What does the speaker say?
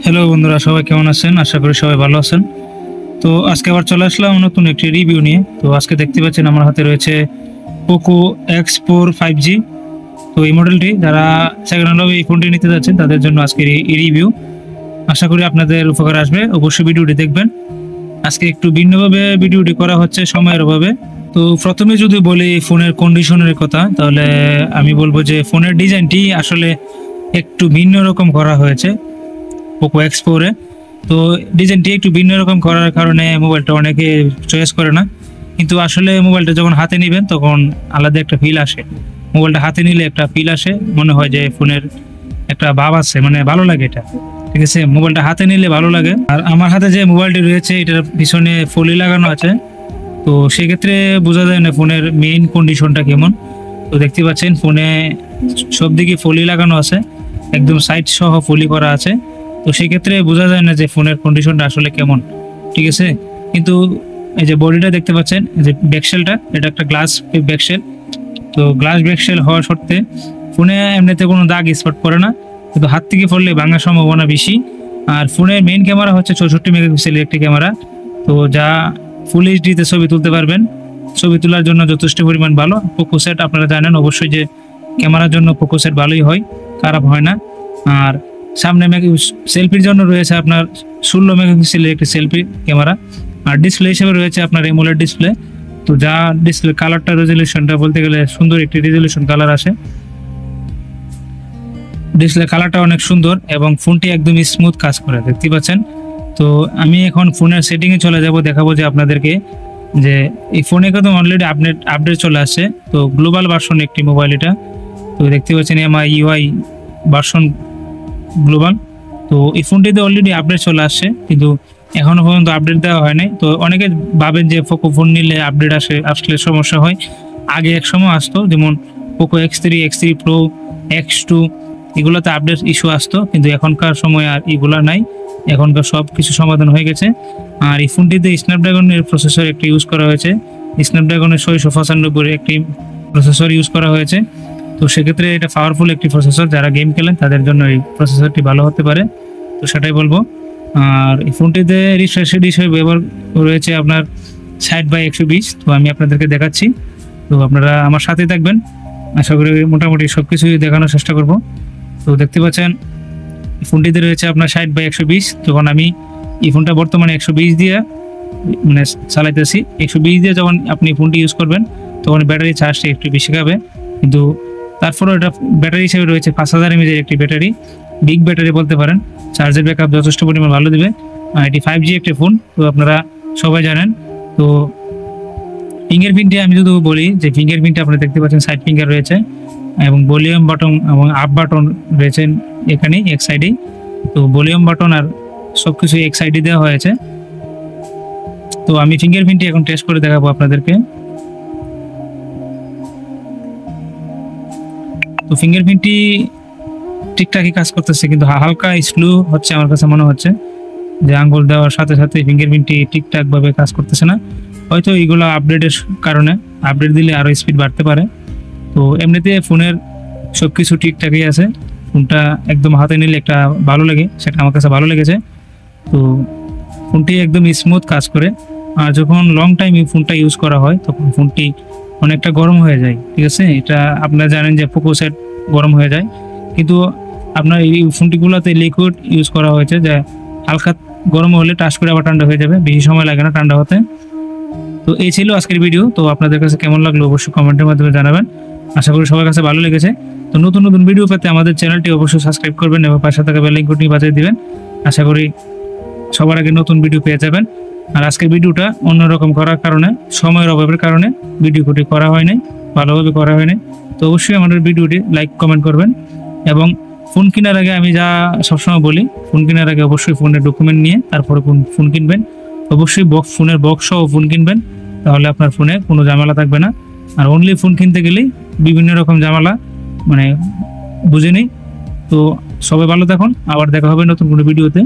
Hello বন্ধুরা, সবাই কেমন আছেন? আশা করি সবাই ভালো আছেন। তো আজকে আবার চলে আসলাম নতুন একটি রিভিউ নিয়ে। তো আজকে দেখতে পাচ্ছেন আমার হাতে রয়েছে পোকো X4 5G। তো এই মডেলটি যারা সেকেন্ড হ্যান্ড এই ফোনটি নিতে যাচ্ছেন তাদের জন্য আজকের এই রিভিউ। আশা করি আপনাদের উপকার আসবে, অবশ্যই ভিডিওটি দেখবেন। আজকে একটু ভিন্নভাবে ভিডিওটি করা হচ্ছে সময়ের অভাবে। তো প্রথমে যদি বলি ফোনের কন্ডিশনের কথা, তাহলে আমি বলবো যে ফোনের ডিজাইনটি আসলে একটু ভিন্ন রকম করা হয়েছে পোকো X4 এ। তো ডিজাইনটি একটু ভিন্ন রকম করার কারণে মোবাইলটা অনেকে চয়েস করে না, কিন্তু আসলে মোবাইলটা যখন হাতে নেবেন তখন আলাদা একটা ফিল আসে। মোবাইলটা হাতে নিলে একটা ফিল আসে, মনে হয় যে ফোনের একটা ভাব আছে, মানে ভালো লাগে এটা। ঠিক আছে, মোবাইলটা হাতে নিলে ভালো লাগে। আর আমার হাতে যে মোবাইলটি রয়েছে এটার পিছনে ফলি লাগানো আছে, তো সেক্ষেত্রে বোঝা যায় না ফোনের মেইন কন্ডিশনটা কেমন। তো দেখতে পাচ্ছেন ফোনে সব দিকে ফলি লাগানো আছে, একদম সাইড সহ ফলি করা আছে। তো সেক্ষেত্রে বোঝা যায় না যে ফোনের কন্ডিশনটা আসলে কেমন। ঠিক আছে, কিন্তু এই যে বডিটা দেখতে পাচ্ছেন, যে ব্যাকশেলটা, এটা একটা গ্লাস ব্যাকশেল। তো গ্লাস ব্যাকশেল হওয়া সত্ত্বে ফোনে এমনিতে কোনো দাগ স্পট পড়ে না, কিন্তু হাত থেকে পড়লে ভাঙার সম্ভাবনা বেশি। আর ফোনের মেইন ক্যামেরা হচ্ছে 64 মেগাপিক্সেলের একটি ক্যামেরা, তো যা ফুল এইচডিতে ছবি তুলতে পারবেন। ছবি তোলার জন্য যথেষ্ট পরিমাণ ভালো। পোকো সেট আপনারা জানেন অবশ্যই যে ক্যামেরার জন্য পোকো সেট ভালোই হয়, খারাপ হয় না। আর সামনে সেলফির জন্য রয়েছে আপনার 16 মেগাপিক্সেলের একটি সেলফি ক্যামেরা। আর ডিসপ্লে হিসেবে রয়েছে আপনার এমোলেড ডিসপ্লে। তো যা ডিসপ্লে কালারটা, রেজলিউশনটা বলতে গেলে সুন্দর একটি রেজলিউশন কালার আসে। ডিসপ্লে কালারটা অনেক সুন্দর এবং ফোনটি একদম স্মুথ কাজ করে, দেখতে পাচ্ছেন। তো আমি এখন ফোনের সেটিংয়ে চলে যাব, দেখাবো যে আপনাদেরকে যে এই ফোনে কিন্তু অলরেডি আপডেট চলে আসছে। তো গ্লোবাল ভার্সন একটি মোবাইল এটা। তো দেখতে পাচ্ছেন MIUI ভার্সন গ্লোবাল। তো এই ফোনটিতে অলরেডি আপডেট চলে আসছে, কিন্তু এখনো পর্যন্ত আপডেট দেওয়া হয় নাই। তো অনেকে ভাবেন যে পোকো ফোন নিলে আপডেট আসলে সমস্যা হয়। আগে এক সময় আসতো, যেমন Poco X3, X3 Pro, X2, এগুলোতে আপডেট ইস্যু আসতো, কিন্তু এখনকার সময় আর এগুলো নাই। এখনকার সব কিছু সমাধান হয়ে গেছে। আর এই ফোনটিতে স্ন্যাপড্রাগনের প্রসেসর একটি ইউজ করা হয়েছে, স্ন্যাপড্রাগনের 695 একটি প্রসেসর ইউজ করা হয়েছে। তো সেক্ষেত্রে এটা পাওয়ারফুল একটি প্রসেসর, যারা গেম খেলেন তাদের জন্য এই প্রসেসরটি ভালো হতে পারে, তো সেটাই বলবো। আর এই ফোনটিতে রিফ্রেশ রেট হিসেবে ব্যবহার রয়েছে আপনার 60/120। তো আমি আপনাদেরকে দেখাচ্ছি, তো আপনারা আমার সাথে থাকবেন। আশা করি মোটামুটি সব কিছুই দেখানোর চেষ্টা করব। তো দেখতে পাচ্ছেন ফোনটিতে রয়েছে আপনার 60/120। যখন আমি এই ফোনটা বর্তমানে 120 দিয়ে মানে চালাইতেছি, 120 দিয়ে যখন আপনি ফোনটি ইউজ করবেন তখন ব্যাটারি চার্জটা একটু বেশি খাবে, কিন্তু তারপরেও এটা ব্যাটারি হিসেবে রয়েছে 5000 mAh একটি ব্যাটারি, বিগ ব্যাটারি বলতে পারেন। চার্জের ব্যাকআপ যথেষ্ট পরিমাণ ভালো দেবে। এটি 5G একটি ফোন, তো আপনারা সবাই জানেন। তো ফিঙ্গারপ্রিন্টে আমি যদি বলি যে ফিঙ্গারপ্রিন্টে আপনারা দেখতে পাচ্ছেন সাইড ফিঙ্গার রয়েছে এবং ভলিউম বাটন এবং আপ বাটন রয়েছে এখানে এক সাইডেই। তো ভলিউম বাটন আর সবকিছু এক সাইডে দেওয়া হয়েছে। তো আমি ফিঙ্গারপ্রিন্টটি এখন টেস্ট করে দেখাবো আপনাদেরকে। তো ফিঙ্গারপ্রিন্টটি ঠিকঠাকই কাজ করতেছে, কিন্তু হালকা স্লো হচ্ছে আমার কাছে মনে হচ্ছে, যে আঙ্গুল দেওয়ার সাথে সাথে ফিঙ্গারপ্রিন্টটি ঠিকঠাকভাবে কাজ করতেছে না। হয়তো এইগুলো আপডেটের কারণে, আপডেট দিলে আরও স্পিড বাড়তে পারে। তো এমনিতে ফোনের সব কিছু ঠিকঠাকই আছে। ফোনটা একদম হাতে নিলে একটা ভালো লাগে, সেটা আমার কাছে ভালো লেগেছে। তো ফোনটি একদম স্মুথ কাজ করে। আর যখন লং টাইম এই ফোনটা ইউজ করা হয় তখন ফোনটি অনেকটা গরম হয়ে যায়। ঠিক আছে, এটা আপনারা জানেন যে পোকো সেট গরম হয়ে যায়, কিন্তু আপনার এই ফোনটিগুলোতে লিকুইড ইউজ করা হয়েছে, যে হালকা গরম হলে টাচ করে আবার ঠান্ডা হয়ে যাবে, বেশি সময় লাগে না ঠান্ডা হতে। তো এই ছিল আজকের ভিডিও। তো আপনাদের কাছে কেমন লাগলো অবশ্যই কমেন্টের মাধ্যমে জানাবেন। আশা করি সবার কাছে ভালো লেগেছে। তো নতুন নতুন ভিডিও পেতে আমাদের চ্যানেলটি অবশ্যই সাবস্ক্রাইব করবেন এবং পাশে থাকা বেল আইকনটি বাজিয়ে দিবেন। আশা করি সবার আগে নতুন ভিডিও পেয়ে যাবেন। আর আজকের ভিডিওটা অন্যরকম করার কারণে, সময়ের অভাবের কারণে ভিডিওটি করা হয় নাই, ভালোভাবে করা হয় নাই। তো অবশ্যই আমাদের ভিডিওটি লাইক কমেন্ট করবেন। এবং ফোন কেনার আগে আমি যা সবসময় বলি, ফোন কেনার আগে অবশ্যই ফোনের ডকুমেন্ট নিয়ে তারপরে ফোন কিনবেন। অবশ্যই ফোনের বক্স সহ ফোন কিনবেন, তাহলে আপনার ফোনে কোনো ঝামেলা থাকবে না। আর অনলি ফোন কিনতে গেলেই বিভিন্ন রকম ঝামেলা, মানে বুঝে নেই। তো সবাই ভালো থাকুন, আবার দেখা হবে নতুন কোনো ভিডিওতে।